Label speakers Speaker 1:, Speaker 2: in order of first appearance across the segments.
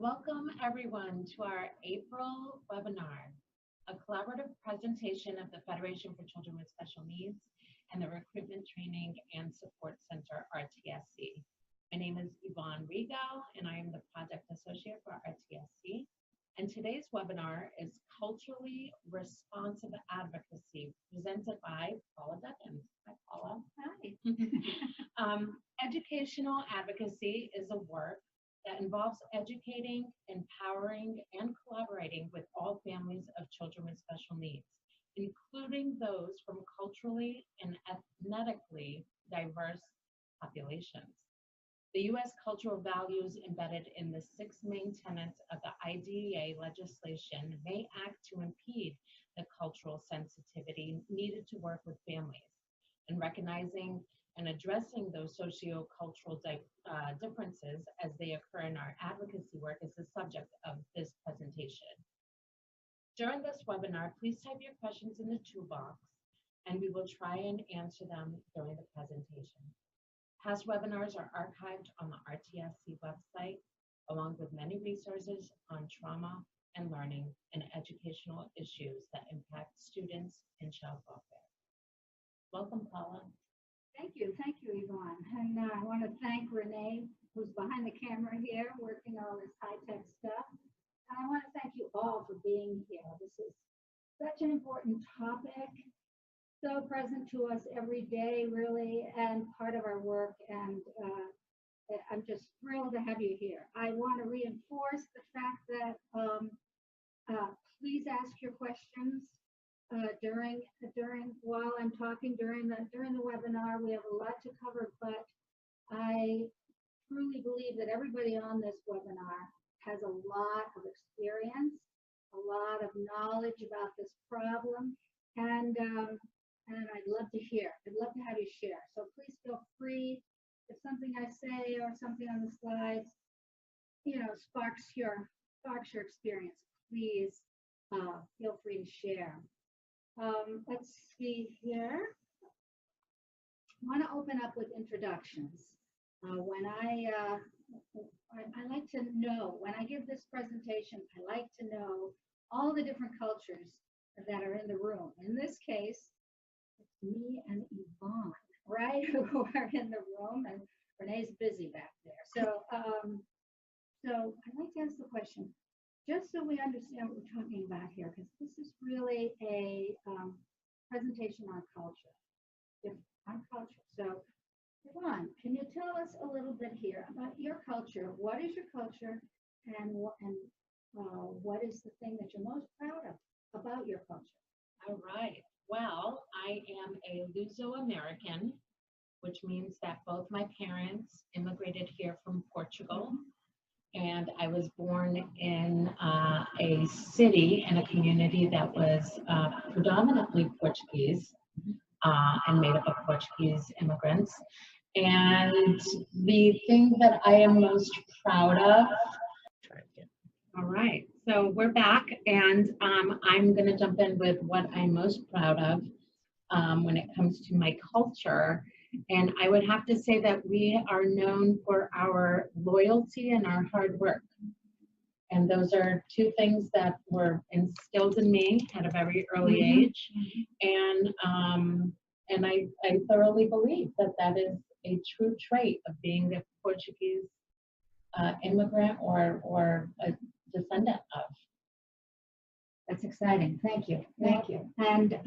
Speaker 1: Welcome everyone to our April webinar, a collaborative presentation of the Federation for Children with Special Needs and the Recruitment Training and Support Center, RTSC. My name is Yvonne Rigo and I am the Project Associate for RTSC. And today's webinar is Culturally Responsive Advocacy, presented by Paula Duckins. Hi, Paula.
Speaker 2: Hi.
Speaker 1: Educational advocacy is a work that involves educating, empowering, and collaborating with all families of children with special needs, including those from culturally and ethnically diverse populations. The U.S. cultural values embedded in the 6 main tenets of the IDEA legislation may act to impede the cultural sensitivity needed to work with families, and recognizing and addressing those sociocultural differences as they occur in our advocacy work is the subject of this presentation. During this webinar, please type your questions in the toolbox, and we will try and answer them during the presentation. Past webinars are archived on the RTSC website, along with many resources on trauma and learning and educational issues that impact students and child welfare. Welcome, Paula.
Speaker 2: Thank you, Yvonne. And I want to thank Renee, who's behind the camera here, working all this high-tech stuff. And I want to thank you all for being here. This is such an important topic, so present to us every day, really, and part of our work. And I'm just thrilled to have you here. I want to reinforce the fact that please ask your questions while I'm talking during the webinar. We have a lot to cover, but I truly believe that everybody on this webinar has a lot of experience, a lot of knowledge about this problem, and I'd love to hear. I'd love to have you share. So please feel free. If something I say or something on the slides, sparks your experience, please feel free to share. Let's see here. I want to open up with introductions. When I like to know, when I give this presentation, I like to know all the different cultures that are in the room. In this case, it's me and Yvonne, right, who are in the room, and Renee's busy back there. So I'd like to ask the question, just so we understand what we're talking about here, because this is really a presentation on culture. So, Yvonne, can you tell us a little bit here about your culture? What is your culture, and what is the thing that you're most proud of about your culture?
Speaker 1: All right. Well, I am a Luso-American, which means that both my parents immigrated here from Portugal. And I was born in a city and a community that was predominantly Portuguese and made up of Portuguese immigrants. And the thing that I am most proud of, all right, so we're back, and I'm going to jump in with what I'm most proud of when it comes to my culture. And I would have to say that we are known for our loyalty and our hard work. And those are 2 things that were instilled in me at a very early age. And I thoroughly believe that that is a true trait of being a Portuguese immigrant or a descendant of.
Speaker 2: That's exciting. Thank you. Thank you. And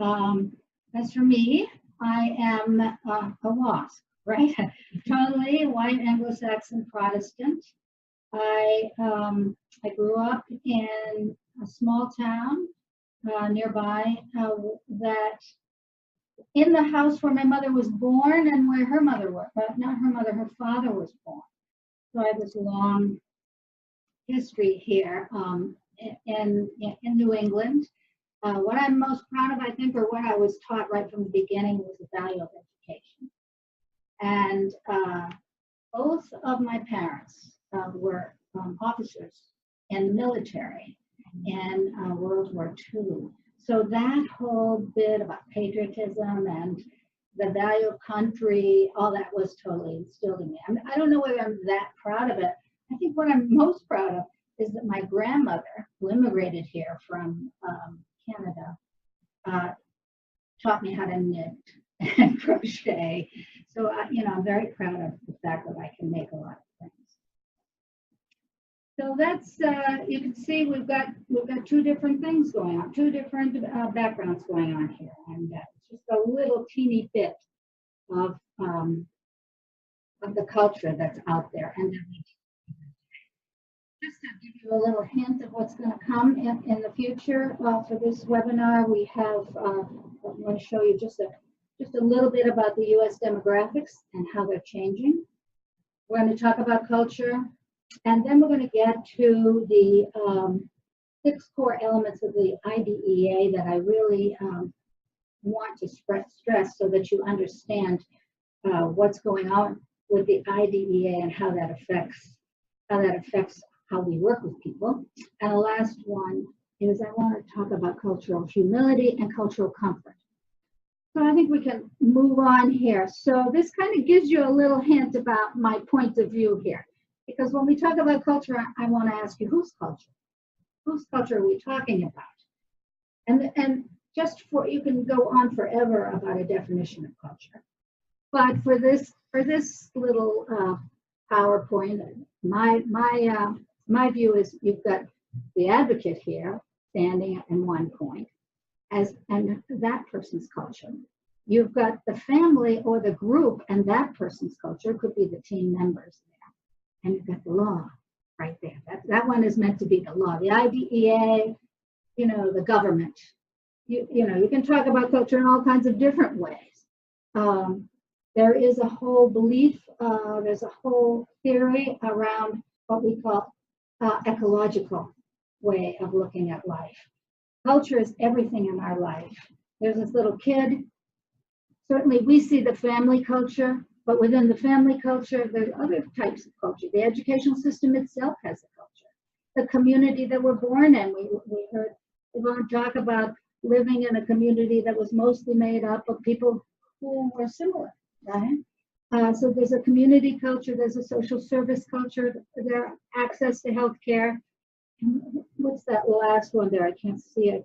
Speaker 2: as for me, I am a WASP, right? Totally white Anglo-Saxon Protestant. I grew up in a small town nearby that in the house where my mother was born and where her mother was, but not her mother, her father was born. So I have this long history here in New England. What I'm most proud of, I think, or what I was taught right from the beginning, was the value of education. And both of my parents were officers in the military in World War II. So that whole bit about patriotism and the value of country, all that was totally instilled in me. I don't know whether I'm that proud of it. I think what I'm most proud of is that my grandmother, who immigrated here from Canada, taught me how to knit and crochet. So, I'm very proud of the fact that I can make a lot of things. So that's, you can see we've got two different things going on, two different backgrounds going on here. And it's just a little teeny bit of the culture that's out there. And then just to give you a little hint of what's going to come in the future for this webinar, we have, I'm going to show you just a little bit about the U.S. demographics and how they're changing. We're going to talk about culture, and then we're going to get to the 6 core elements of the IDEA that I really want to stress so that you understand what's going on with the IDEA and how that affects how we work with people. And the last one is I want to talk about cultural humility and cultural comfort. So I think we can move on here. So this kind of gives you a little hint about my point of view here. Because when we talk about culture, I want to ask you, whose culture? Whose culture are we talking about? And just for, you can go on forever about a definition of culture. But for this little PowerPoint, my view is you've got the advocate here standing in one point, and that person's culture. You've got the family or the group, and that person's culture could be the team members there. And you've got the law right there. That one is meant to be the law. The IDEA, the government. You can talk about culture in all kinds of different ways. There is a whole belief, there's a whole theory around what we call ecological way of looking at life. Culture is everything in our life. There's this little kid. Certainly we see the family culture, but within the family culture, there's other types of culture. The educational system itself has a culture. The community that we're born in, we heard Yvonne talk about living in a community that was mostly made up of people who were similar, right? So there's a community culture, there's a social service culture, there's access to healthcare. What's that last one there? I can't see it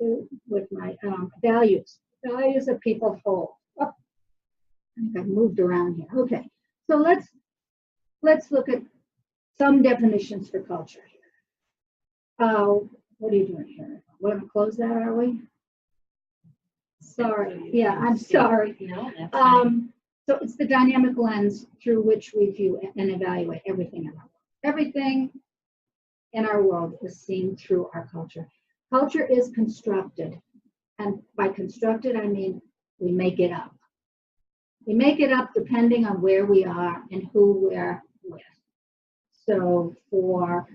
Speaker 2: with my values. Values that people hold. Oh, I think I've moved around here. Okay, so let's look at some definitions for culture here. What are you doing here? We're going to close that, are we? Sorry. Yeah, I'm sorry.
Speaker 1: No, that's fine.
Speaker 2: So it's the dynamic lens through which we view and evaluate everything in our world. Everything in our world is seen through our culture. Culture is constructed. And by constructed, I mean we make it up. We make it up depending on where we are and who we're with. So for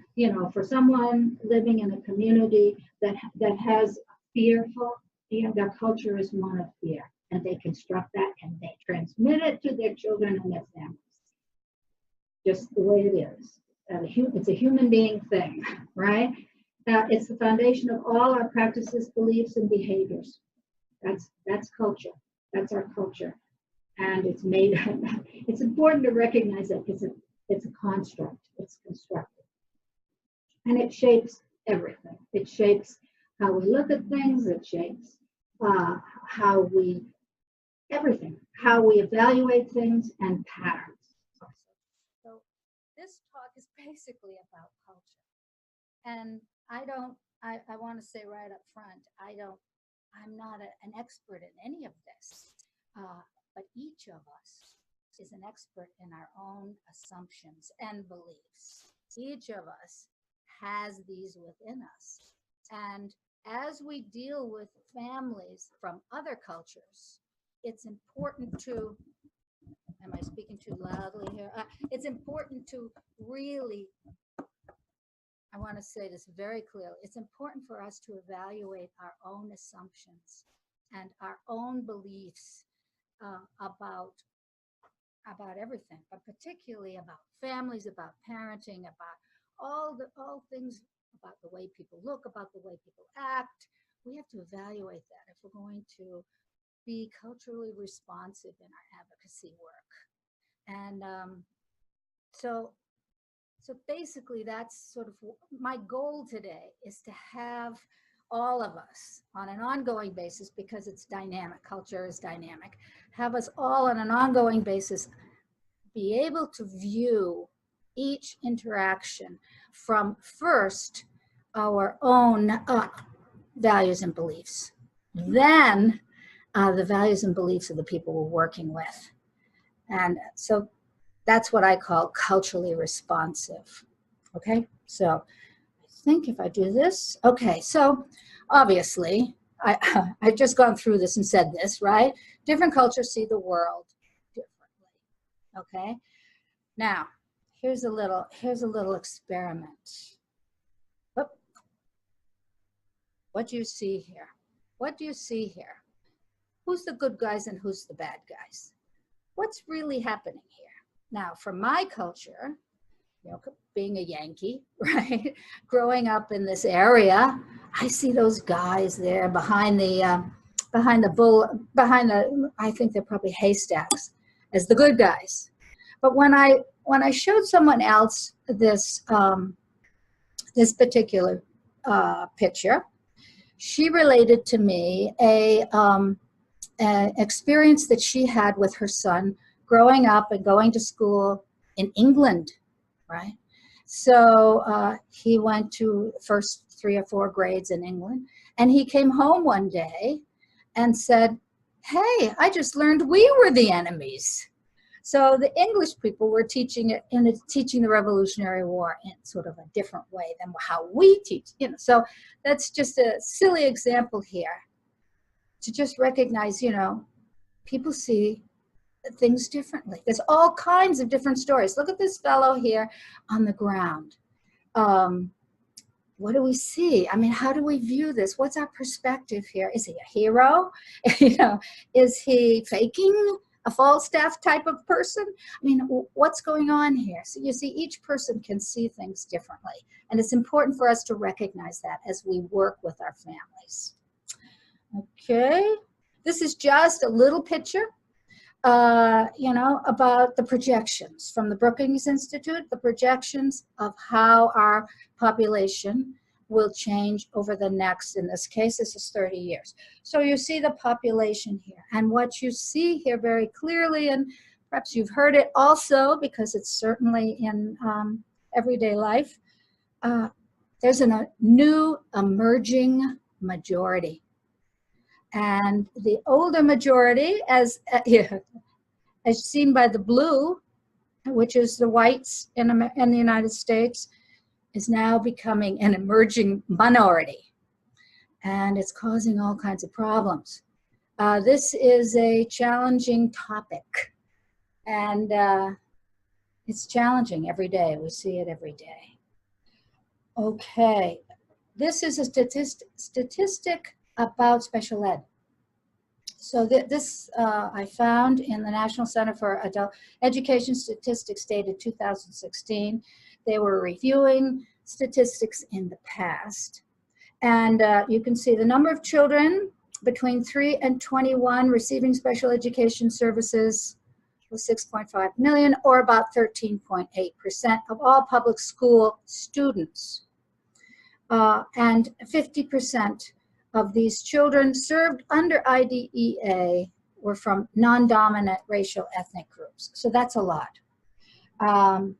Speaker 2: someone living in a community that has fearful, their culture is one of fear. And they construct that and they transmit it to their children and their families. Just the way it is. It's a human being thing, right? It's the foundation of all our practices, beliefs, and behaviors. That's culture. That's our culture. And it's made, it's important to recognize that it's a construct. It's constructed. And it shapes everything. It shapes how we look at things. It shapes how we evaluate things and patterns. So this talk is basically about culture. And I want to say right up front, I'm not an expert in any of this, but each of us is an expert in our own assumptions and beliefs. Each of us has these within us. And as we deal with families from other cultures, it's important to, am I speaking too loudly here? It's important to really, I want to say this very clearly, it's important for us to evaluate our own assumptions and our own beliefs about everything, but particularly about families, about parenting, about all things, about the way people look, about the way people act. We have to evaluate that if we're going to be culturally responsive in our advocacy work. And so So basically, that's sort of my goal today, is to have all of us on an ongoing basis, because it's dynamic, culture is dynamic, have us all on an ongoing basis be able to view each interaction from first our own values and beliefs, then the values and beliefs of the people we're working with. And so that's what I call culturally responsive. Okay, so I think if I do this, okay, so obviously, I've just gone through this and said this, right? Different cultures see the world differently. Okay, now here's a little experiment. Oop. What do you see here? What do you see here? Who's the good guys and who's the bad guys? What's really happening here? Now, from my culture, you know, being a Yankee, right? Growing up in this area, I see those guys there behind the, I think they're probably haystacks, as the good guys. But when I showed someone else this, this particular picture, she related to me an experience that she had with her son growing up and going to school in England, right? So he went to first 3 or 4 grades in England, and he came home one day and said, "Hey, I just learned we were the enemies." So the English people were teaching it teaching the Revolutionary War in sort of a different way than how we teach. You know, so that's just a silly example here to just recognize, you know, people see things differently. There's all kinds of different stories. Look at this fellow here on the ground. What do we see? I mean, how do we view this? What's our perspective here? Is he a hero? You know, is he faking a Falstaff type of person? I mean, what's going on here? So you see, each person can see things differently. And it's important for us to recognize that as we work with our families. Okay, this is just a little picture, you know, about the projections from the Brookings Institute, the projections of how our population will change over the next, in this case, this is 30 years. So you see the population here. And what you see here very clearly, and perhaps you've heard it also because it's certainly in everyday life, there's a new emerging majority. And the older majority, as seen by the blue, which is the whites in the United States, is now becoming an emerging minority. And it's causing all kinds of problems. This is a challenging topic. And it's challenging every day. We see it every day. Okay, this is a statistic about special ed. So this I found in the National Center for Adult Education Statistics, dated 2016. They were reviewing statistics in the past. And you can see the number of children between 3 and 21 receiving special education services was 6.5 million, or about 13.8% of all public school students. And 50% of these children served under IDEA were from non-dominant racial ethnic groups. So that's a lot.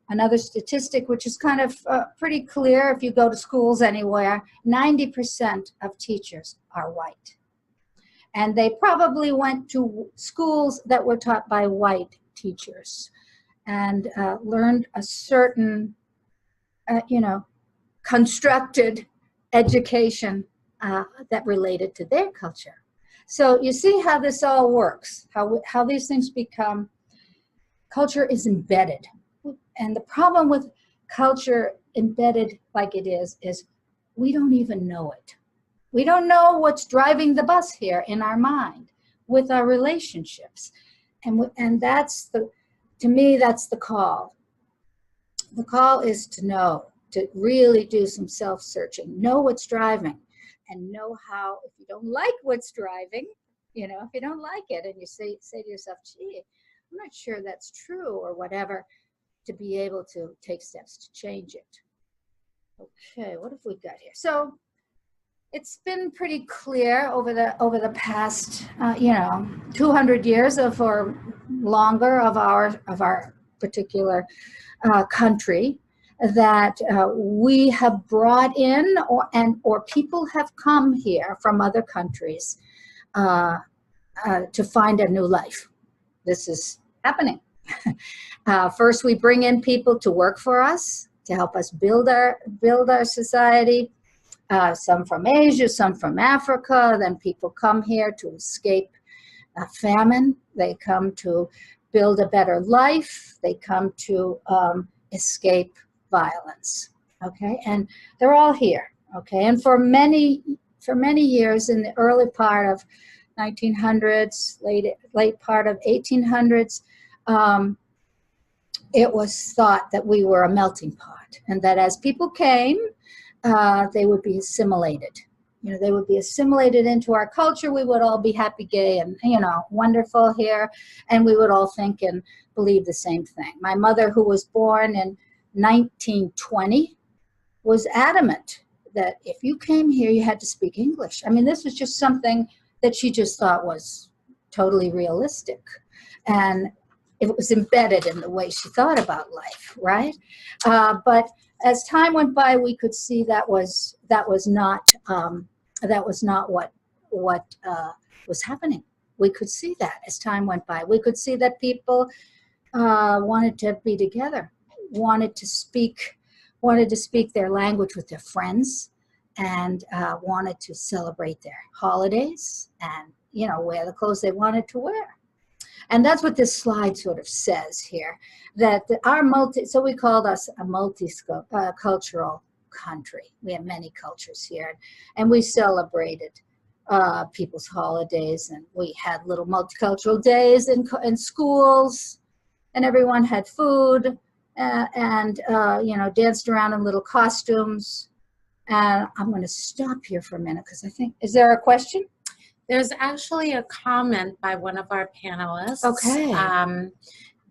Speaker 2: Another statistic, which is kind of pretty clear if you go to schools anywhere, 90% of teachers are white. And they probably went to schools that were taught by white teachers and learned a certain, you know, constructed education that related to their culture. So you see how this all works, how these things become, culture is embedded. And the problem with culture embedded like it is we don't even know it. We don't know what's driving the bus here in our mind with our relationships. And that's to me, that's the call. The call is to know, to really do some self-searching, know what's driving, and know how, if you don't like what's driving, you know, if you don't like it and you say to yourself, gee, I'm not sure that's true or whatever, to be able to take steps to change it. Okay, what have we got here? So it's been pretty clear over the past 200 years or longer of our particular country that we have brought in or people have come here from other countries to find a new life. This is happening. First, we bring in people to work for us, to help us build our society. Some from Asia, some from Africa. Then people come here to escape famine. They come to build a better life. They come to escape violence. Okay, and they're all here. Okay, and for many years in the early part of 1900s, late part of 1800s, it was thought that we were a melting pot, and that as people came, they would be assimilated. They would be assimilated into our culture. We would all be happy, gay, and wonderful here, and we would all think and believe the same thing. My mother, who was born in 1920, was adamant that if you came here, you had to speak English. I mean, this was just something that she just thought was totally realistic, and it was embedded in the way she thought about life, right? But as time went by, we could see that was not what was happening. We could see that as time went by. We could see that people wanted to be together, wanted to speak their language with their friends, and wanted to celebrate their holidays and wear the clothes they wanted to wear. And that's what this slide sort of says here, that so we called us a multicultural country. We have many cultures here, and we celebrated people's holidays, and we had little multicultural days in schools, and everyone had food and danced around in little costumes. And I'm going to stop here for a minute because I think, is there a question?
Speaker 1: There's actually a comment by one of our panelists.
Speaker 2: Okay.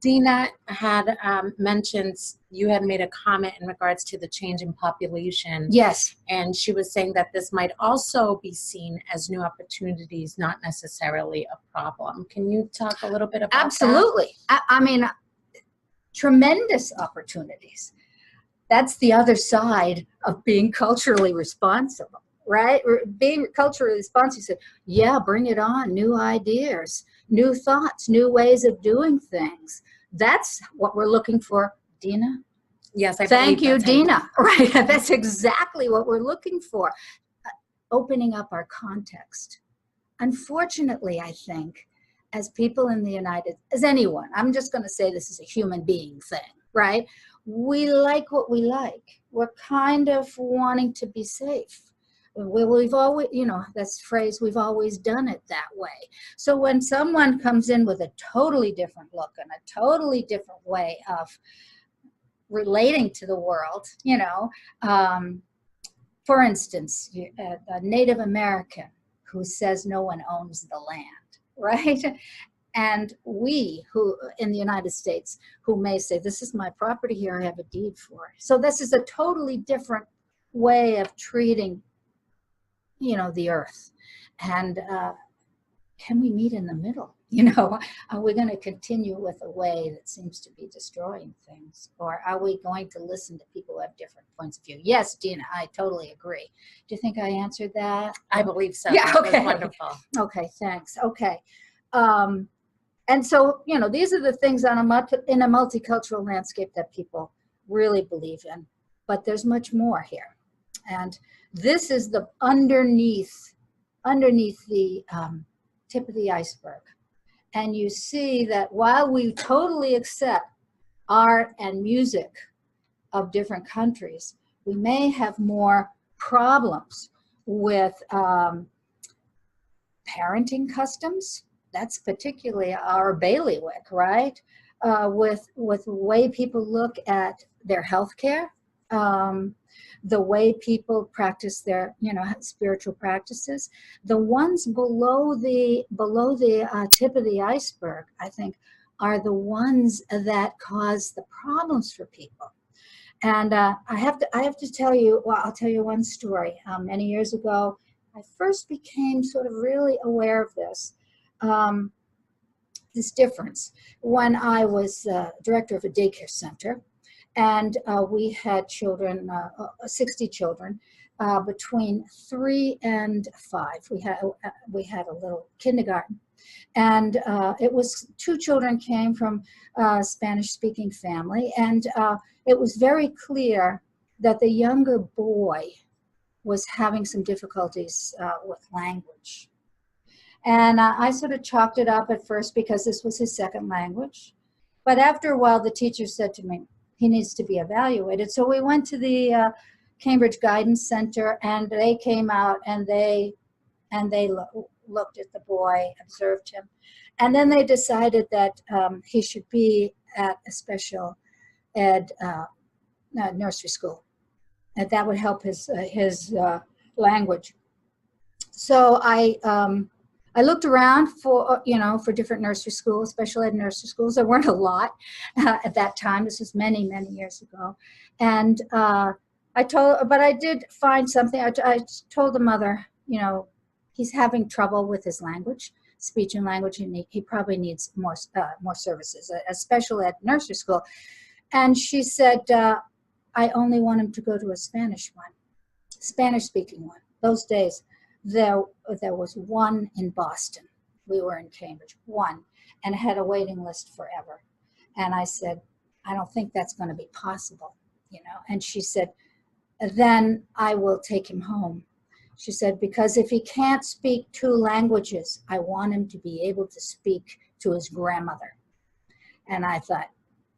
Speaker 1: Dina had mentioned, you had made a comment in regards to the change in population.
Speaker 2: Yes.
Speaker 1: And she was saying that this might also be seen as new opportunities, not necessarily a problem. Can you talk a little bit about
Speaker 2: Absolutely.
Speaker 1: that?
Speaker 2: I mean, tremendous opportunities. That's the other side of being culturally responsible. Right? Being culturally responsive, yeah, bring it on. New ideas, new thoughts, new ways of doing things. That's what we're looking for, Dina.
Speaker 1: Yes, I
Speaker 2: thank you,
Speaker 1: that's
Speaker 2: Dina. Right? That's exactly what we're looking for. Opening up our context. Unfortunately, I think, as people in the as anyone, I'm just going to say this is a human being thing, right? We like what we like. We're kind of wanting to be safe. We've always, that's the phrase, we've always done it that way. So when someone comes in with a totally different look and a totally different way of relating to the world, for instance, a Native American who says no one owns the land, right? And we who in the United States who may say, this is my property here, I have a deed for it. So this is a totally different way of treating the earth. And can we meet in the middle? Are we going to continue with a way that seems to be destroying things? Or are we going to listen to people who have different points of view? Yes, Dina, I totally agree. Do you think I answered that?
Speaker 1: I believe so.
Speaker 2: Yeah, okay.
Speaker 1: That was wonderful.
Speaker 2: Okay, thanks. Okay. And so, these are the things in a multicultural landscape that people really believe in. But there's much more here. And this is the underneath the tip of the iceberg. And you see that while we totally accept art and music of different countries, we may have more problems with parenting customs. That's particularly our bailiwick, right? With the way people look at their health care, the way people practice their, spiritual practices. The ones below the tip of the iceberg, I think,
Speaker 3: are the ones that cause the problems for people. And I have to tell you, well, I'll tell you one story. Many years ago, I first became sort of really aware of this difference when I was director of a daycare center, and we had children, 60 children, between 3 and 5. We had a little kindergarten, and it was 2 children came from a Spanish-speaking family, and it was very clear that the younger boy was having some difficulties with language. And I sort of chalked it up at first because this was his second language. But after a while, the teacher said to me, he needs to be evaluated. So we went to the Cambridge Guidance Center, and they came out and they looked at the boy, observed him. And then they decided that he should be at a special ed nursery school. And that would help his language. So I looked around for different nursery schools, special ed nursery schools. There weren't a lot at that time. This was many, many years ago. And but I did find something. I told the mother, he's having trouble with his language, speech and language, and he probably needs more services, a special ed nursery school. And she said, I only want him to go to a Spanish one, Spanish-speaking one. Those days, there was one in Boston. We were in Cambridge, one, and had a waiting list forever. And I said, I don't think that's going to be possible, And she said, then I will take him home. She said, because if he can't speak 2 languages, I want him to be able to speak to his grandmother. And I thought,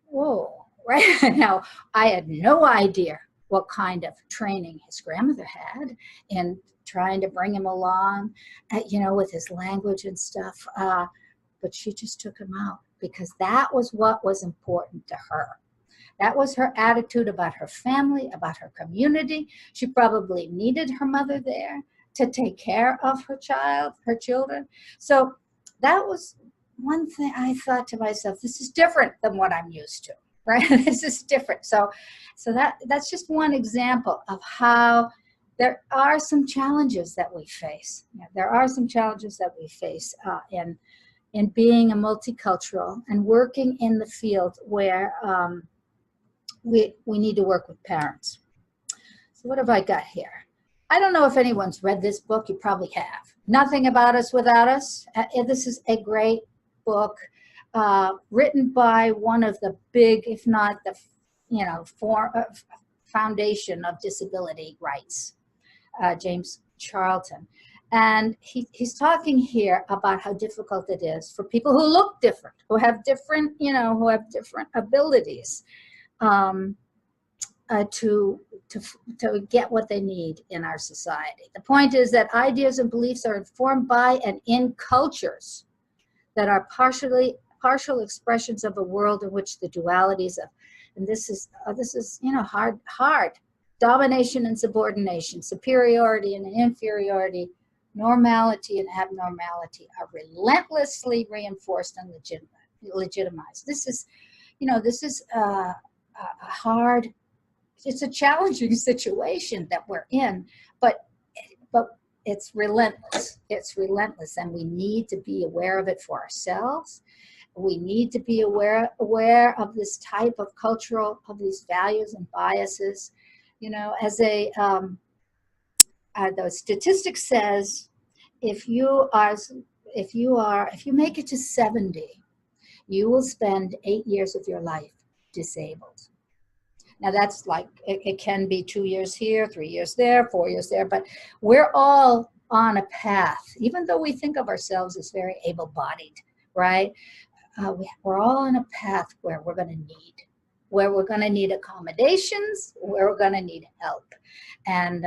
Speaker 3: whoa, right now, I had no idea what kind of training his grandmother had in trying to bring him along, with his language and stuff. But she just took him out because that was what was important to her. That was her attitude about her family, about her community. She probably needed her mother there to take care of her children. So that was one thing I thought to myself, this is different than what I'm used to, right? This is different. So that's just one example of how there are some challenges that we face. There are some challenges that we face in being a multicultural and working in the field where we need to work with parents. So what have I got here? I don't know if anyone's read this book. You probably have. Nothing About Us Without Us. This is a great book written by one of the big, if not the, foundation of disability rights, James Charlton. And he's talking here about how difficult it is for people who look different, who have different abilities, to get what they need in our society. The point is that ideas and beliefs are informed by and in cultures that are partial expressions of a world in which the dualities of, and this is hard, domination and subordination, superiority and inferiority, normality and abnormality are relentlessly reinforced and legitimized. This is a hard, it's a challenging situation that we're in, but it's relentless. It's relentless, and we need to be aware of it for ourselves. We need to be aware of this type of of these values and biases. As the statistic says, if you make it to 70, you will spend 8 years of your life disabled. Now that's like, it can be 2 years here, 3 years there, 4 years there, but we're all on a path, even though we think of ourselves as very able-bodied, right? We're all on a path where we're going to need accommodations, where we're going to need help. And,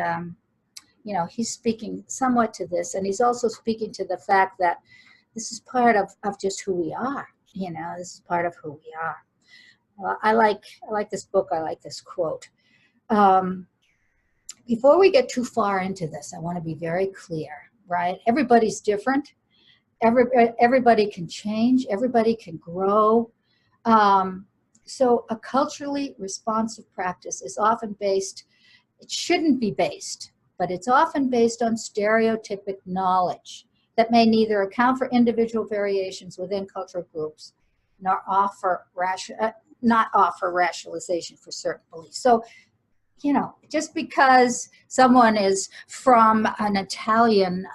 Speaker 3: he's speaking somewhat to this, and he's also speaking to the fact that this is part of just who we are. This is part of who we are. I like this book. I like this quote. Before we get too far into this, I want to be very clear, right? Everybody's different. everybody can change, everybody can grow. So a culturally responsive practice is often based, it shouldn't be based, but it's often based on stereotypic knowledge that may neither account for individual variations within cultural groups nor not offer rationalization for certain beliefs. So, you know, just because someone is from an Italian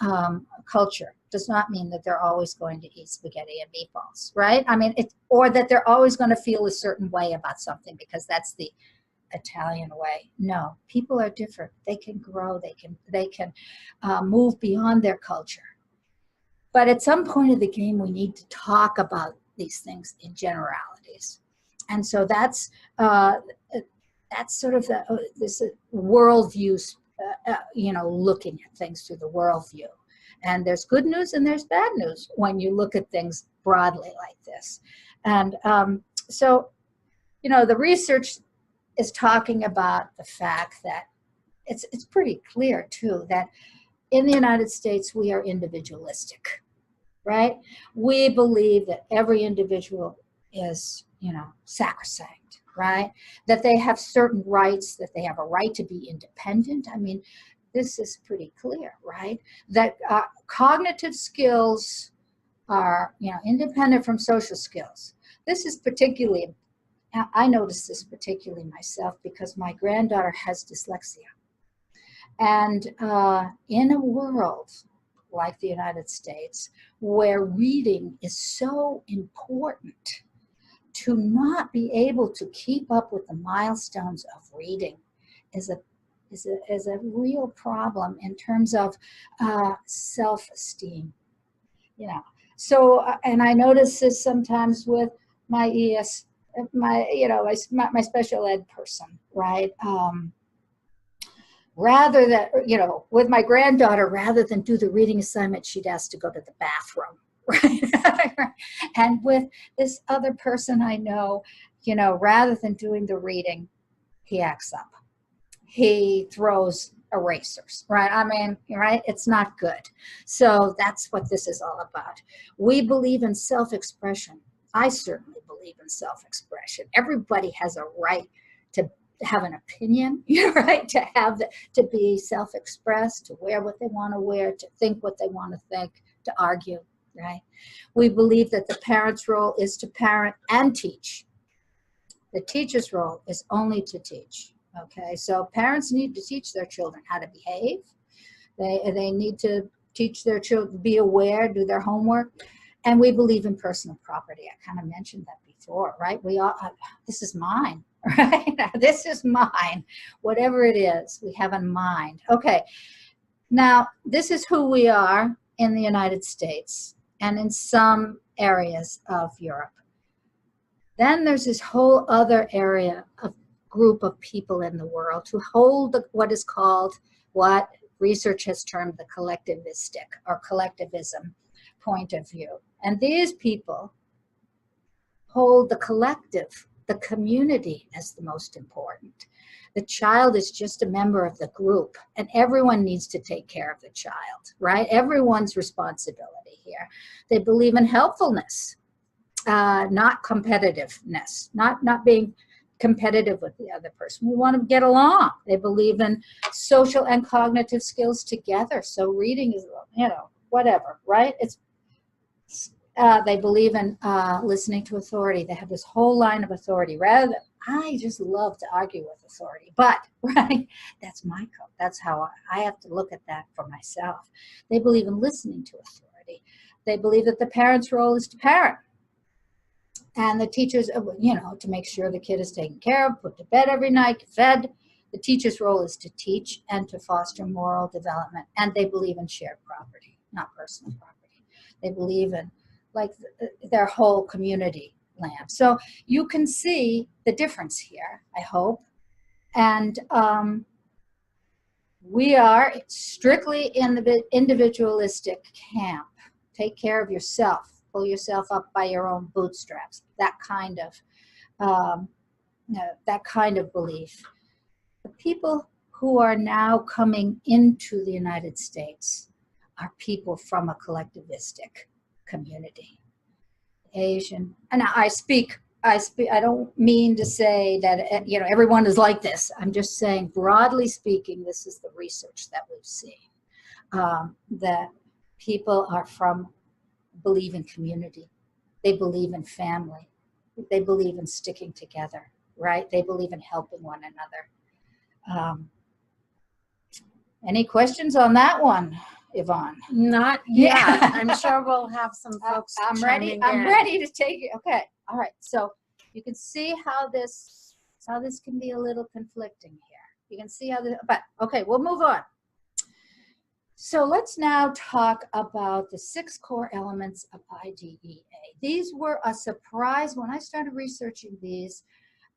Speaker 3: culture does not mean that they're always going to eat spaghetti and meatballs, right? I mean, or that they're always going to feel a certain way about something because that's the Italian way. No, people are different. They can grow. They can move beyond their culture. But at some point of the game, we need to talk about these things in generalities, and so that's sort of this worldview. You know, looking at things through the worldview. And there's good news and there's bad news when you look at things broadly like this. And so, you know, the research is talking about the fact that it's pretty clear too that in the United States we are individualistic, right? We believe that every individual is, you know, sacrosanct, right? That they have certain rights, that they have a right to be independent. I mean, this is pretty clear, right? That cognitive skills are, you know, independent from social skills. This is particularly, I noticed this particularly myself because my granddaughter has dyslexia. And in a world like the United States, where reading is so important, to not be able to keep up with the milestones of reading is a real problem in terms of self-esteem, you know. So, and I notice this sometimes with my my special ed person, right? Rather than, you know, with my granddaughter, rather than do the reading assignment, she'd ask to go to the bathroom, right? And with this other person I know, you know, rather than doing the reading, he acts up. He throws erasers, right? I mean, right? It's not good. So that's what this is all about. We believe in self-expression. I certainly believe in self-expression. Everybody has a right to have an opinion, right? To be self-expressed, to wear what they want to wear, to think what they want to think, to argue, right? We believe that the parent's role is to parent and teach. The teacher's role is only to teach. Okay, so parents need to teach their children how to behave. They need to teach their children, be aware, do their homework. And we believe in personal property. I kind of mentioned that before, right? We all, this is mine, right? This is mine. Whatever it is, we have in mind. Okay, now this is who we are in the United States and in some areas of Europe. Then there's this whole other area of group of people in the world who hold what is called, what research has termed the collectivistic or collectivism point of view. And these people hold the collective, the community as the most important. The child is just a member of the group and everyone needs to take care of the child, right? Everyone's responsibility here. They believe in helpfulness, not competitiveness, not being competitive with the other person. We want to get along. They believe in social and cognitive skills together. So reading is, you know, whatever, right? They believe in listening to authority. They have this whole line of authority. Rather than, I just love to argue with authority, but, right, that's my code. That's how I have to look at that for myself. They believe in listening to authority. They believe that the parent's role is to parent. And the teachers, you know, to make sure the kid is taken care of, put to bed every night, fed. The teacher's role is to teach and to foster moral development. And they believe in shared property, not personal property. They believe in, like, their whole community land. So you can see the difference here, I hope. And we are strictly in the individualistic camp. Take care of yourself. Pull yourself up by your own bootstraps. That kind of belief. The people who are now coming into the United States are people from a collectivistic community. Asian, and I don't mean to say that, you know, everyone is like this. I'm just saying, broadly speaking, this is the research that we've seen, that people believe in community. They believe in family. They believe in sticking together, right? They believe in helping one another. Any questions on that one, Yvonne?
Speaker 4: Not
Speaker 3: Yeah.
Speaker 4: yet. I'm sure we'll have some folks
Speaker 3: I'm ready.
Speaker 4: chiming
Speaker 3: I'm
Speaker 4: in.
Speaker 3: ready to take it. Okay. All right. So you can see how this can be a little conflicting here. You can see but okay, we'll move on. So let's now talk about the 6 core elements of IDEA. These were a surprise when I started researching these.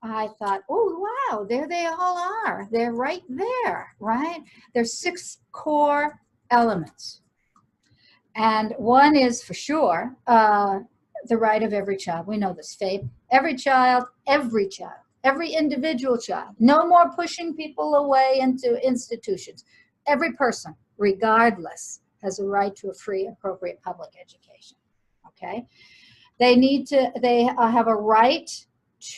Speaker 3: I thought, oh, wow, there they all are. They're right there, right? There's 6 core elements. And one is for sure the right of every child. We know this, Faith. Every child, every individual child. No more pushing people away into institutions. Every person, regardless, has a right to a free, appropriate public education. Okay? They have a right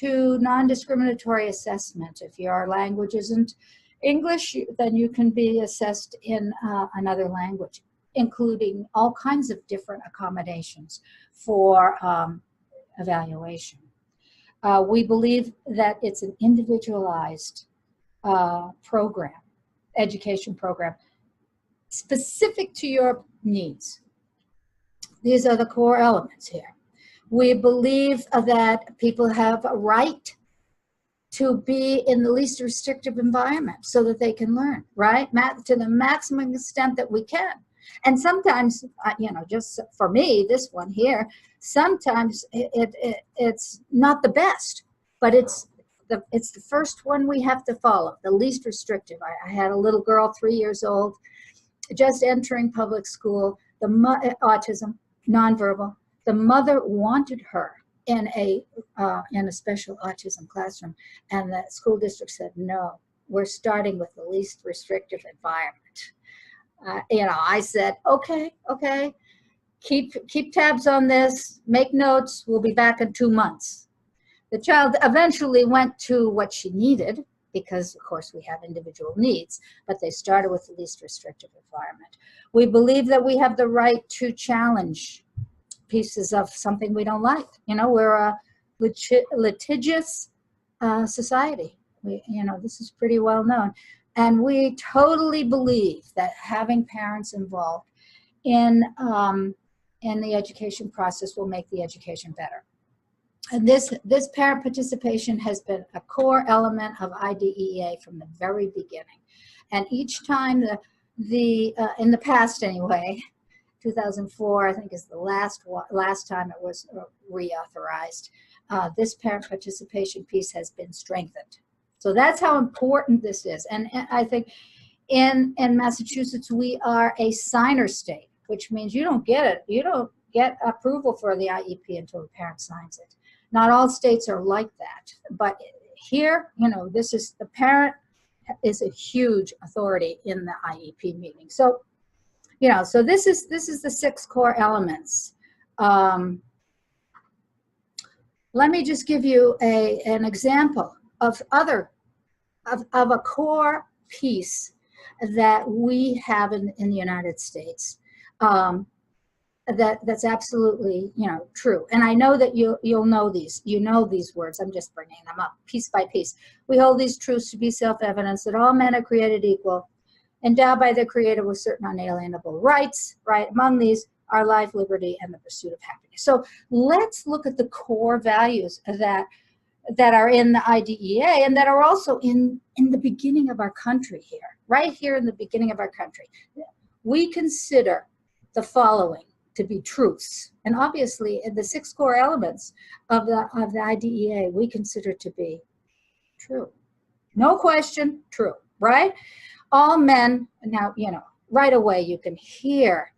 Speaker 3: to non-discriminatory assessment. If your language isn't English, then you can be assessed in another language, including all kinds of different accommodations for evaluation. We believe that it's an individualized program, education program, specific to your needs. These are the core elements here. We believe that people have a right to be in the least restrictive environment so that they can learn, right? To the maximum extent that we can. And sometimes, you know, just for me, this one here, sometimes it's not the best, but it's the first one we have to follow, the least restrictive. I had a little girl, 3 years old, just entering public school, autism, nonverbal. The mother wanted her in a special autism classroom, and the school district said, no, we're starting with the least restrictive environment. You know, I said, okay, keep tabs on this, make notes, we'll be back in 2 months. The child eventually went to what she needed, because of course we have individual needs, but they started with the least restrictive environment. We believe that we have the right to challenge pieces of something we don't like. You know, we're a litigious society. You know, this is pretty well known. And we totally believe that having parents involved in the education process will make the education better. And this parent participation has been a core element of IDEA from the very beginning. And each time in the past anyway, 2004 I think is the last time it was reauthorized, this parent participation piece has been strengthened. So that's how important this is. And I think in Massachusetts we are a signer state, which means you don't get approval for the IEP until the parent signs it. Not all states are like that, but here, you know, the parent is a huge authority in the IEP meeting. So, you know, so this is the 6 core elements. Let me just give you an example of a core piece that we have in the United States. That's absolutely, you know, true. And I know that you'll know these. You know these words. I'm just bringing them up piece by piece. We hold these truths to be self-evident, that all men are created equal, endowed by their Creator with certain unalienable rights. Right among these are life, liberty, and the pursuit of happiness. So let's look at the core values that are in the IDEA and that are also in the beginning of our country here, right here in the beginning of our country. We consider the following to be truths. And obviously the 6 core elements of the IDEA we consider to be true. No question, true, right? All men, now, you know, right away you can hear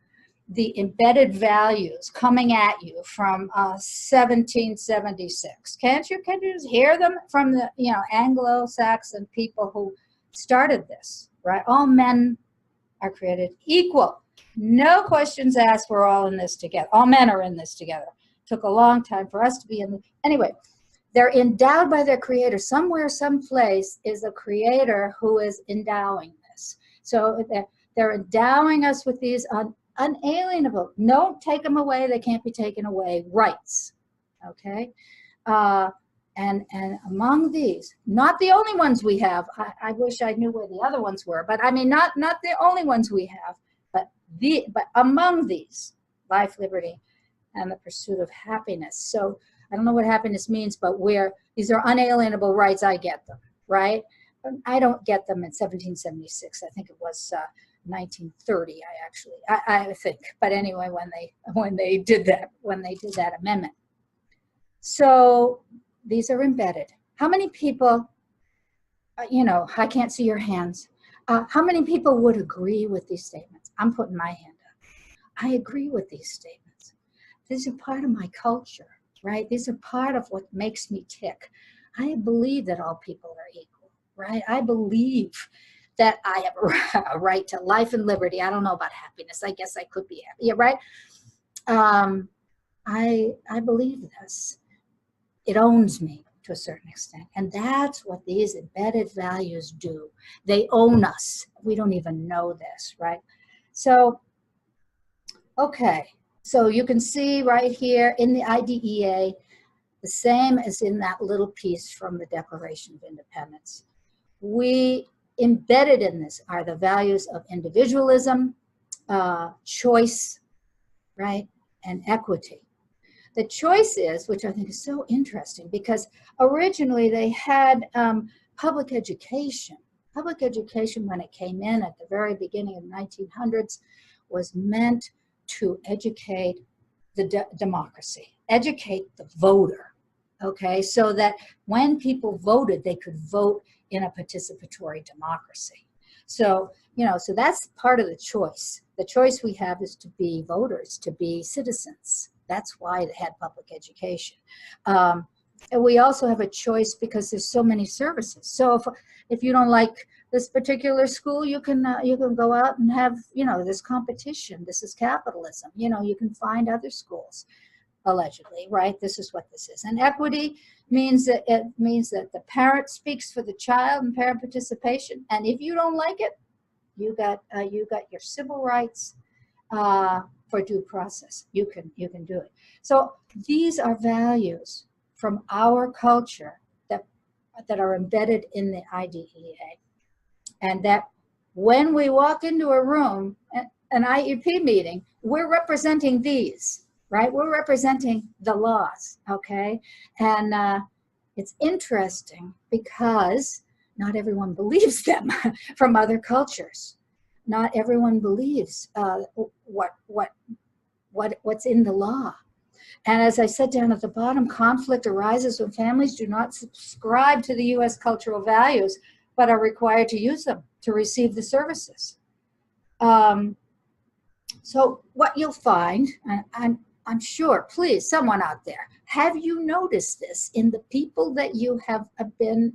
Speaker 3: the embedded values coming at you from 1776. Can't you just hear them from the, you know, Anglo-Saxon people who started this, right? All men are created equal. No questions asked. We're all in this together. All men are in this together. Took a long time for us to be in. Anyway, they're endowed by their creator. Somewhere, someplace is a creator who is endowing this. So they're endowing us with these unalienable, don't take them away, they can't be taken away, rights. Okay? And among these, not the only ones we have, I wish I knew where the other ones were, but I mean, not the only ones we have, but among these, life, liberty, and the pursuit of happiness. So I don't know what happiness means, but these are unalienable rights, I get them, right? I don't get them in 1776. I think it was 1930. I think, but anyway, when they did that amendment. So these are embedded. How many people, I can't see your hands. How many people would agree with these statements? I'm putting my hand up. I agree with these statements. These are part of my culture, right? These are part of what makes me tick. I believe that all people are equal, right? I believe that I have a right to life and liberty. I don't know about happiness. I guess I could be happy, yeah, right? I believe this. It owns me to a certain extent. And that's what these embedded values do. They own us. We don't even know this, right? So, okay. So you can see right here in the IDEA, the same as in that little piece from the Declaration of Independence. We embedded in this are the values of individualism, choice, right, and equity. The choice is, which I think is so interesting, because originally they had public education. Public education, when it came in at the very beginning of the 1900s, was meant to educate the democracy, educate the voter, okay? So that when people voted, they could vote in a participatory democracy. So, so that's part of the choice. The choice we have is to be voters, to be citizens. That's why they had public education. And we also have a choice because there's so many services. So if you don't like this particular school, you can go out and have, this competition. This is capitalism. You can find other schools, allegedly, right? This is what this is. And equity means that the parent speaks for the child and parent participation. And if you don't like it, you got your civil rights for due process. You can do it. So these are values from our culture that are embedded in the IDEA, and that when we walk into a room, an IEP meeting, we're representing these, right? We're representing the laws, okay? And it's interesting because not everyone believes them from other cultures. Not everyone believes what's in the law. And as I said down at the bottom, conflict arises when families do not subscribe to the U.S. cultural values, but are required to use them to receive the services. So what you'll find, and I'm sure, please, someone out there, have you noticed this in the people that you have been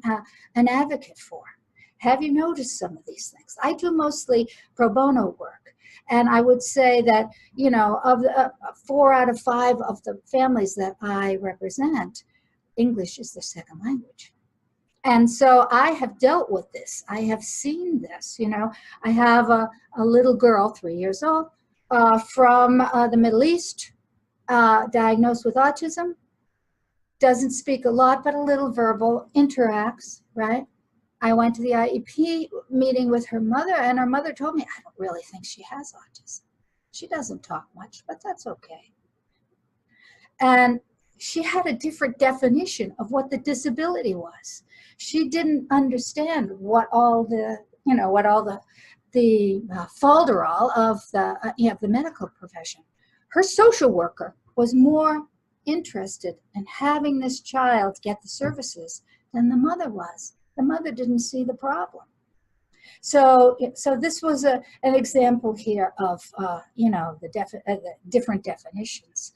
Speaker 3: an advocate for? Have you noticed some of these things? I do mostly pro bono work. And I would say that, of the 4 out of 5 of the families that I represent, English is their second language. And so I have dealt with this. I have seen this. I have a little girl, 3 years old, from the Middle East, diagnosed with autism, doesn't speak a lot, but a little verbal, interacts, right? I went to the IEP meeting with her mother, and her mother told me, I don't really think she has autism. She doesn't talk much, but that's okay. And she had a different definition of what the disability was. She didn't understand what all the falderall of the medical profession. Her social worker was more interested in having this child get the services than the mother was. The mother didn't see the problem. So this was an example here of the different definitions.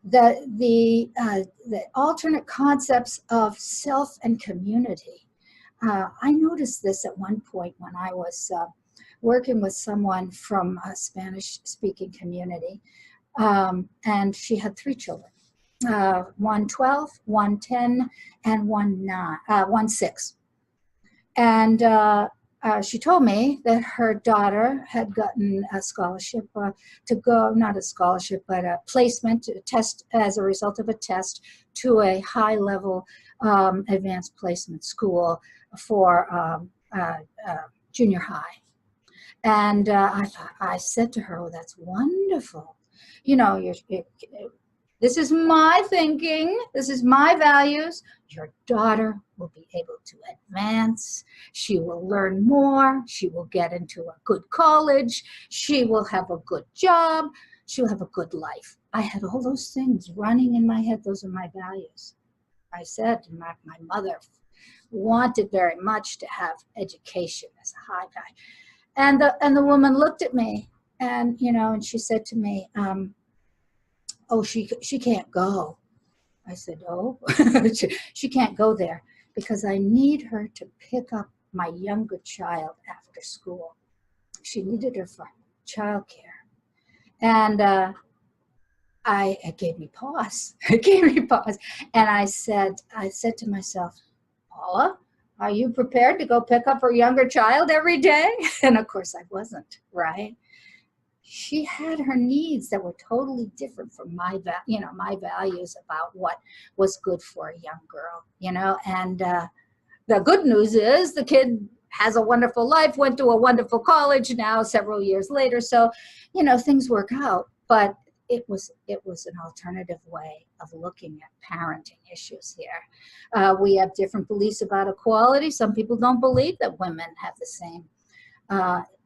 Speaker 3: The alternate concepts of self and community. I noticed this at one point when I was working with someone from a Spanish-speaking community, and she had 3 children, one 12, one 10, and one 6. And she told me that her daughter had gotten a scholarship to go, not a scholarship, but a placement, a test as a result of a test to a high-level advanced placement school for junior high. And I said to her, "Oh, that's wonderful. You know, this is my thinking. This is my values. Your daughter will be able to advance. She will learn more. She will get into a good college. She will have a good job. She'll have a good life." I had all those things running in my head. Those are my values. I said, my mother wanted very much to have education as a high value. And the woman looked at me, and, you know, and she said to me, "Oh, she can't go." I said, "Oh," she can't go there because I need her to pick up my younger child after school. She needed her for childcare. And it gave me pause. It gave me pause. And I said to myself, "Paula, are you prepared to go pick up her younger child every day?" And of course I wasn't, right? She had her needs that were totally different from my values about what was good for a young girl, you know. And the good news is the kid has a wonderful life, went to a wonderful college now several years later. So, you know, things work out. But it was an alternative way of looking at parenting issues here. We have different beliefs about equality. Some people don't believe that women have the same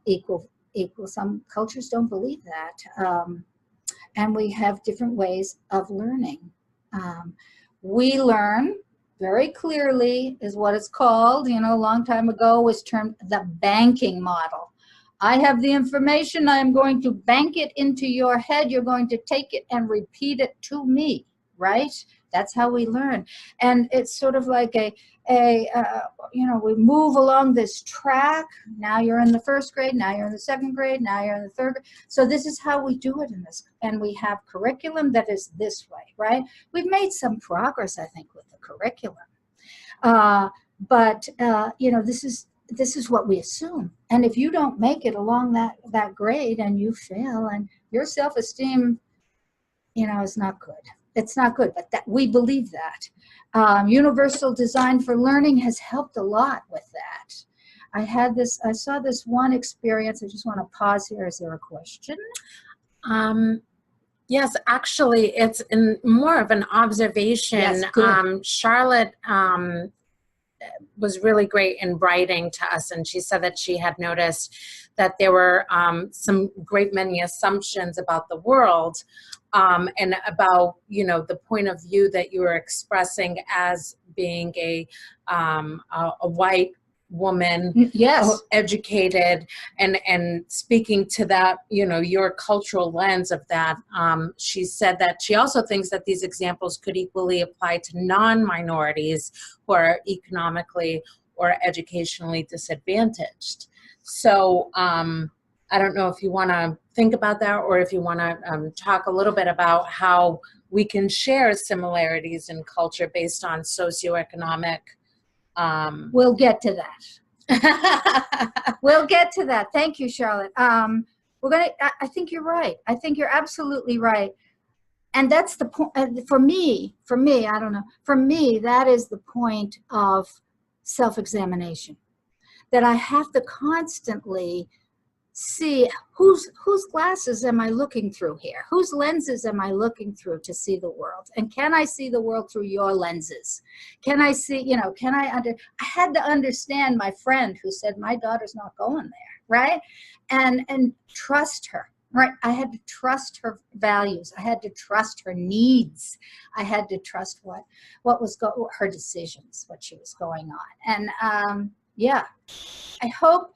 Speaker 3: equal. Some cultures don't believe that. And we have different ways of learning. We learn very clearly, is what it's called, you know, a long time ago was termed the banking model. I have the information, I'm going to bank it into your head, you're going to take it and repeat it to me, right? That's how we learn. And it's sort of like you know, we move along this track. Now you're in the 1st grade, now you're in the 2nd grade, now you're in the 3rd grade. So this is how we do it in this. And we have curriculum that is this way, right? We've made some progress, I think, with the curriculum. But you know, this is what we assume. And if you don't make it along that grade and you fail, and your self-esteem, you know, is not good. It's not good, but that we believe that. Universal design for learning has helped a lot with that. I saw this one experience. I just want to pause here. Is there a question?
Speaker 4: Yes, actually, it's more of an observation.
Speaker 3: Yes, good.
Speaker 4: Charlotte was really great in writing to us, and she said that she had noticed that there were some great many assumptions about the world, and about, you know, the point of view that you were expressing as being a white woman,
Speaker 3: yes,
Speaker 4: educated, and speaking to that, you know, your cultural lens of that. She said that she also thinks that these examples could equally apply to non-minorities who are economically or educationally disadvantaged. So I don't know if you want to think about that, or if you want to talk a little bit about how we can share similarities in culture based on socioeconomic.
Speaker 3: We'll get to that. We'll get to that. Thank you, Charlotte. I think you're right. I think you're absolutely right. And that's the point for me, I don't know, for me, that is the point of self-examination, that I have to constantly see whose glasses am I looking through here? Whose lenses am I looking through to see the world? And can I see the world through your lenses? Can I see, you know, I had to understand my friend who said, my daughter's not going there, right? And trust her, right? I had to trust her values. I had to trust her needs. I had to trust what was her decisions, what she was going on. And yeah, I hope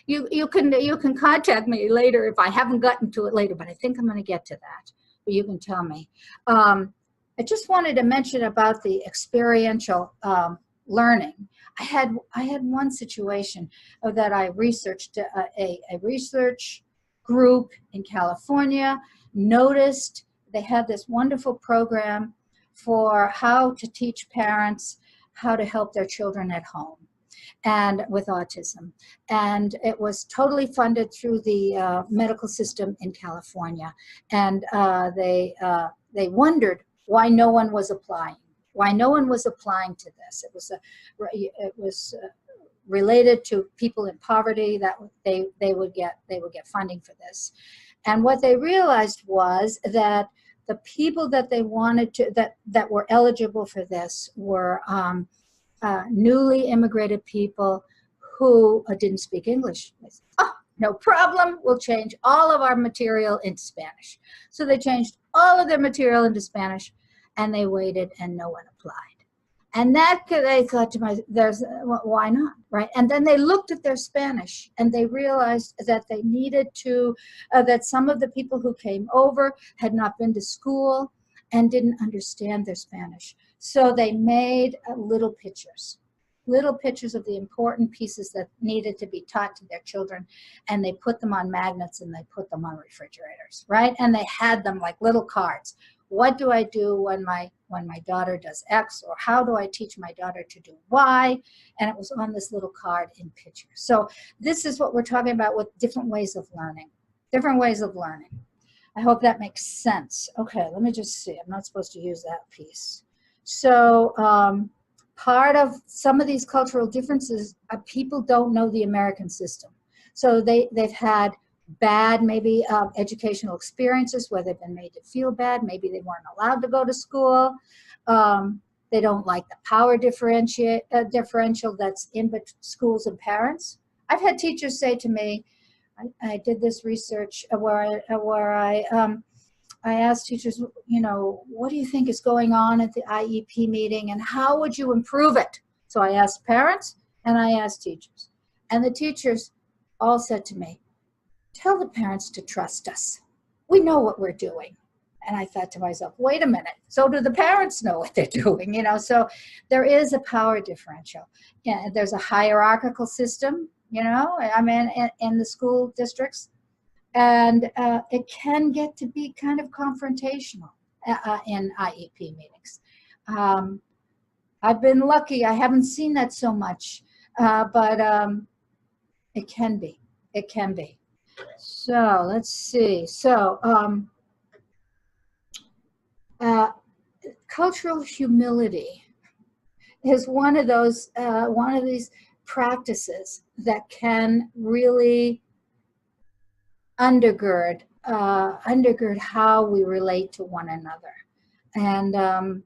Speaker 3: you can contact me later if I haven't gotten to it later, but I think I'm going to get to that. But you can tell me. I just wanted to mention about the experiential learning. I had one situation that I researched. A research group in California noticed they had this wonderful program for how to teach parents how to help their children at home and with autism. And it was totally funded through the medical system in California. And they wondered why no one was applying. Why no one was applying to this. It was related to people in poverty that they would get funding for this. And what they realized was that the people that they wanted to that were eligible for this were newly immigrated people who didn't speak English. They said, oh, no problem, we'll change all of our material into Spanish. So they changed all of their material into Spanish, and they waited, and no one applied. And that, they thought to myself, why not, right? And then they looked at their Spanish, and they realized that they needed to, that some of the people who came over had not been to school and didn't understand their Spanish. So they made little pictures of the important pieces that needed to be taught to their children, and they put them on magnets and they put them on refrigerators, right? And they had them like little cards. What do I do when my daughter does X, or how do I teach my daughter to do Y? And it was on this little card in pictures. So this is what we're talking about with different ways of learning. I hope that makes sense. Okay, let me just see. I'm not supposed to use that piece. So part of some of these cultural differences, people don't know the American system. So they've had bad, maybe educational experiences where they've been made to feel bad. Maybe they weren't allowed to go to school. They don't like the power differential that's in schools and parents. I've had teachers say to me, I did this research where I asked teachers, what do you think is going on at the IEP meeting, and how would you improve it? So I asked parents and I asked teachers. And the teachers all said to me, tell the parents to trust us. We know what we're doing. And I thought to myself, wait a minute, so do the parents know what they're doing? So there is a power differential. Yeah, there's a hierarchical system, in the school districts. And it can get to be kind of confrontational in IEP meetings. I've been lucky. I haven't seen that so much, but it can be. It can be. So let's see. So cultural humility is one of these practices that can really undergird how we relate to one another. And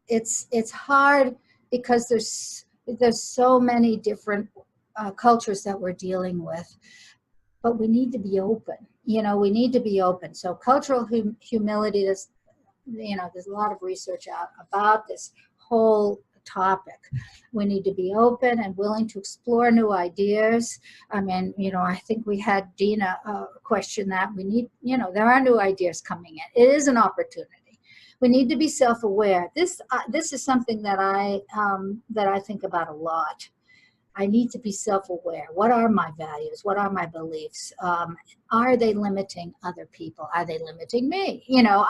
Speaker 3: it's hard because there's so many different cultures that we're dealing with, but we need to be open. We need to be open. So cultural humility, there's a lot of research out about this whole topic. We need to be open and willing to explore new ideas. I mean, I think we had Dina question that. We need, there are new ideas coming in. It is an opportunity. We need to be self-aware. This is something that I think about a lot. I need to be self-aware. What are my values? What are my beliefs? Are they limiting other people? Are they limiting me? How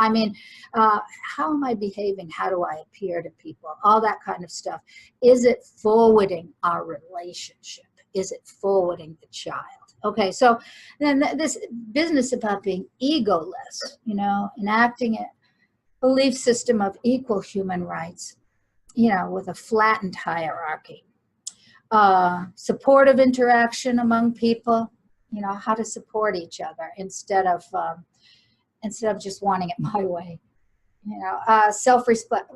Speaker 3: am I behaving? How do I appear to people? All that kind of stuff. Is it forwarding our relationship? Is it forwarding the child? Okay, so then this business about being egoless, enacting a belief system of equal human rights, with a flattened hierarchy. Supportive interaction among people, how to support each other instead of just wanting it my way. Self-respect.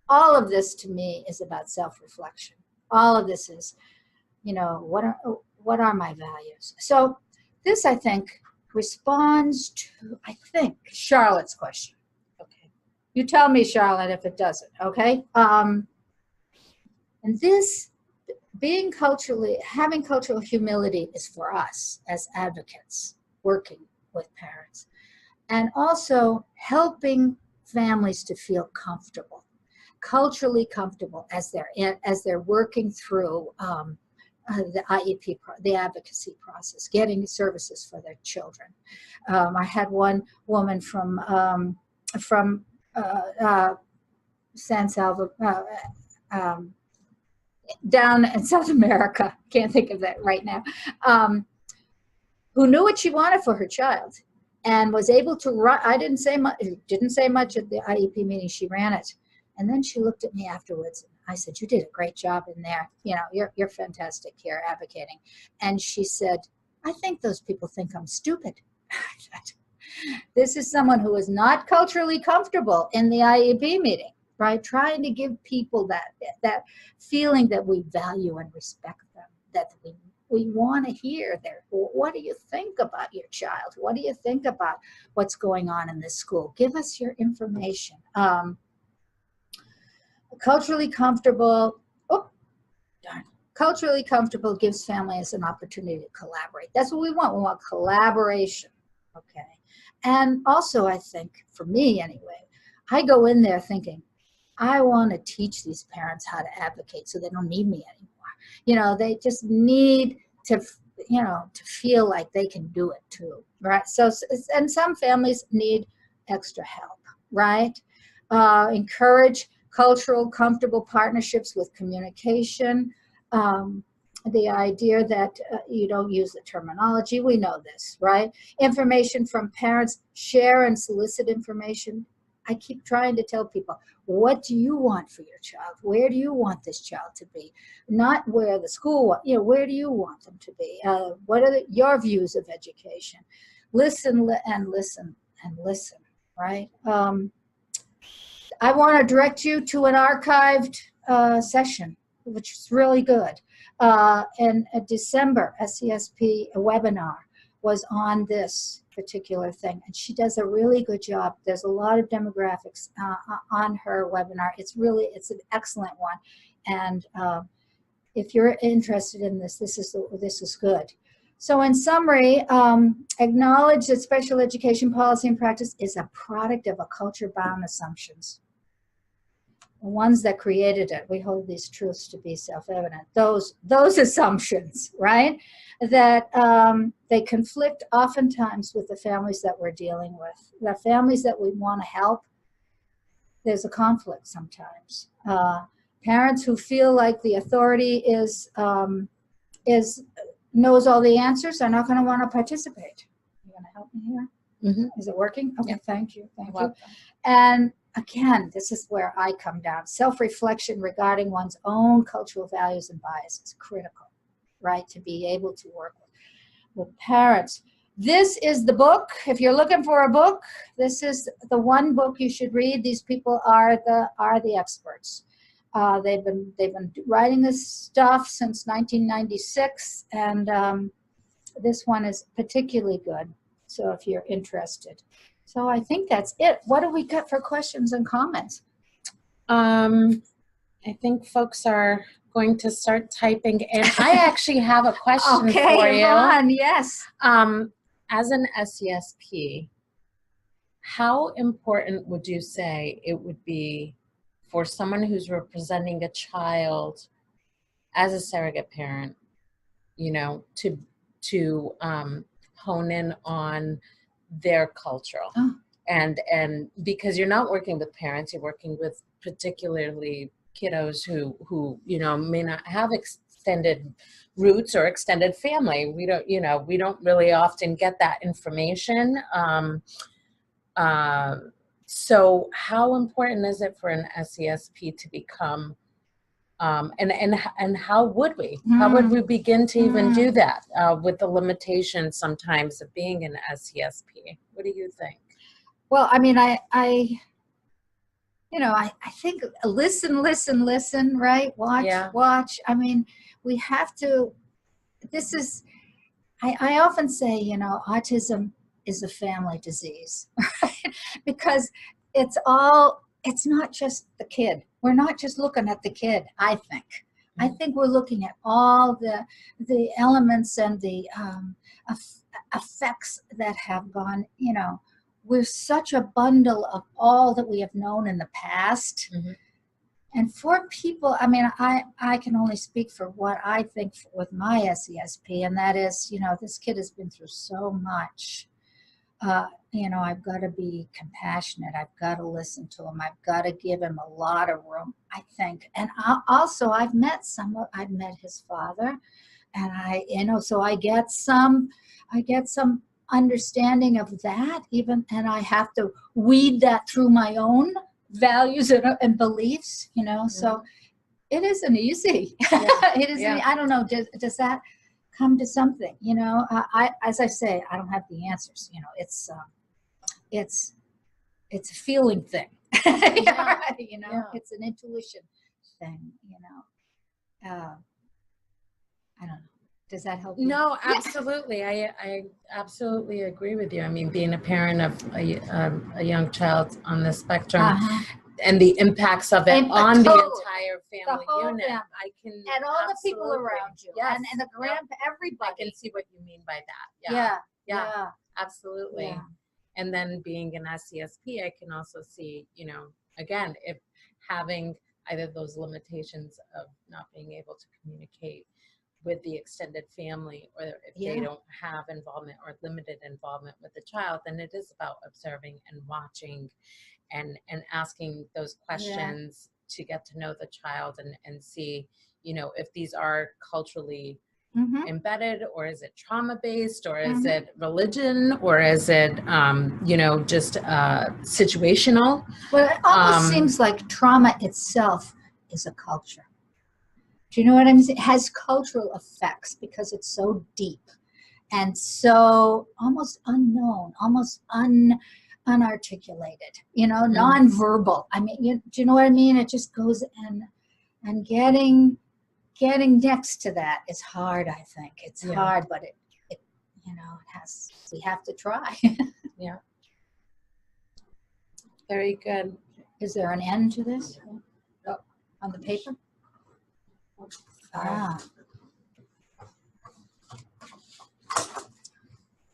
Speaker 3: All of this to me is about self-reflection. All of this is, what are my values? So this, I think, responds to, Charlotte's question. Okay, you tell me, Charlotte, if it doesn't. Okay, and this. Having cultural humility is for us as advocates working with parents, and also helping families to feel comfortable culturally comfortable as they're working through the IEP, the advocacy process, getting services for their children. I had one woman from San Salvador, down in South America, can't think of that right now, who knew what she wanted for her child and was able to run. I didn't say much at the IEP meeting. She ran it. And then she looked at me afterwards. I said, "You did a great job in there. You know, you're fantastic here advocating." And she said, "I think those people think I'm stupid." This is someone who is not culturally comfortable in the IEP meeting, right? Trying to give people that feeling that we value and respect them, that we want to hear what do you think about your child? What do you think about what's going on in this school? Give us your information. Culturally comfortable, culturally comfortable gives families an opportunity to collaborate. That's what we want. We want collaboration, okay? And also, I think, for me anyway, I go in there thinking, I want to teach these parents how to advocate so they don't need me anymore. You know, they just need to, you know, to feel like they can do it too, right? So, and some families need extra help, right? Encourage cultural, comfortable partnerships with communication. The idea that you don't use the terminology, we know this, right? Information from parents, share and solicit information. I keep trying to tell people, what do you want for your child? Where do you want this child to be? Not where the school, you know, where do you want them to be? What are your views of education? Listen and listen and listen, right? I want to direct you to an archived session, which is really good. In December, SCSP webinar was on this particular thing, and she does a really good job. There's a lot of demographics on her webinar. It's an excellent one, and if you're interested in this is good. So in summary, acknowledge that special education policy and practice is a product of a culture-bound assumptions. The ones that created it, we hold these truths to be self-evident. Those assumptions, right? That they conflict oftentimes with the families that we're dealing with. The families that we want to help, there's a conflict sometimes. Parents who feel like the authority knows all the answers are not going to want to participate. You going to help me here? Mm-hmm. Is it working? Okay, yeah. Thank you. Thank you. And again, this is where I come down. Self-reflection regarding one's own cultural values and bias is critical, right? To be able to work with parents. This is the book. If you're looking for a book, this is the one book you should read. These people are the experts. They've been writing this stuff since 1996, and this one is particularly good. So if you're interested. So I think that's it. What do we got for questions and comments?
Speaker 4: I think folks are going to start typing in. I actually have a question for you.
Speaker 3: On, yes.
Speaker 4: As an SCSP, how important would you say it would be for someone who's representing a child as a surrogate parent, you know, to hone in on their cultural?
Speaker 3: Oh.
Speaker 4: And because you're not working with parents, you're working with particularly kiddos who you know may not have extended roots or extended family. We don't really often get that information. So how important is it for an SCSP to become and how would we? How would we begin to even do that with the limitations sometimes of being an SCSP? What do you think?
Speaker 3: Well, I mean, I think listen, right? Watch. I mean, we have to, I often say, you know, autism is a family disease, right? Because it's not just the kid. We're not just looking at the kid, I think. I think we're looking at all the elements and the effects that have gone, you know, we're such a bundle of all that we have known in the past And for people, I mean, I can only speak for what I think with my SESP, and that is, this kid has been through so much. I've got to be compassionate. I've got to listen to him. I've got to give him a lot of room, I think. And also, I've met his father, and so I get some understanding of that even, and I have to weed that through my own values and beliefs, so it isn't easy. It isn't.
Speaker 4: Yeah.
Speaker 3: I don't know. Does that come to something? As I say, I don't have the answers. It's a feeling thing.
Speaker 4: Yeah.
Speaker 3: It's an intuition thing. I don't know. Does that help you?
Speaker 4: No, absolutely. I absolutely agree with you. I mean, being a parent of a young child on the spectrum and the impacts of it on the entire family unit, I can
Speaker 3: and all the people around you, and the everybody.
Speaker 4: I can see what you mean by that. Yeah. Absolutely.
Speaker 3: Yeah.
Speaker 4: And then being an SCSP, I can also see, again, if having either those limitations of not being able to communicate with the extended family, or if they don't have involvement or limited involvement with the child, then it is about observing and watching and asking those questions to get to know the child and see, if these are culturally embedded, or is it trauma-based, or is it religion, or is it, just situational?
Speaker 3: Well, it almost seems like trauma itself is a culture. Do you know what I mean? It has cultural effects because it's so deep and so almost unknown, almost unarticulated, nonverbal. I mean, do you know what I mean? It just goes and getting next to that is hard, I think. It's hard, but we have to try.
Speaker 4: Yeah. Very good.
Speaker 3: Is there an end to this? Oh, on the paper?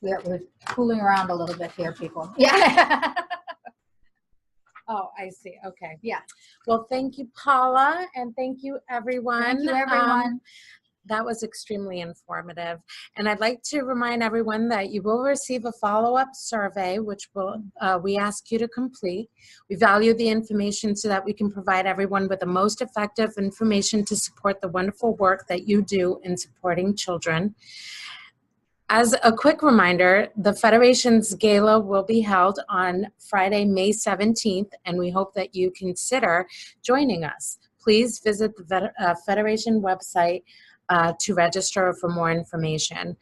Speaker 3: We're fooling around a little bit here, people. Yeah.
Speaker 4: Oh, I see. Okay.
Speaker 3: Yeah.
Speaker 4: Well, thank you, Paula, and thank you, everyone.
Speaker 3: Thank you, everyone.
Speaker 4: That was extremely informative. And I'd like to remind everyone that you will receive a follow-up survey, which we ask you to complete. We value the information so that we can provide everyone with the most effective information to support the wonderful work that you do in supporting children. As a quick reminder, the Federation's Gala will be held on Friday, May 17th, and we hope that you consider joining us. Please visit the Federation website to register for more information.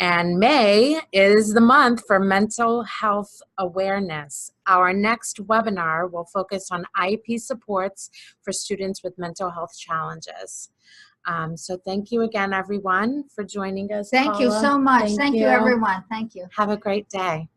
Speaker 4: And May is the month for mental health awareness. Our next webinar will focus on IEP supports for students with mental health challenges. So thank you again, everyone, for joining us.
Speaker 3: Thank you so much. Thank you, everyone. Thank you.
Speaker 4: Have a great day.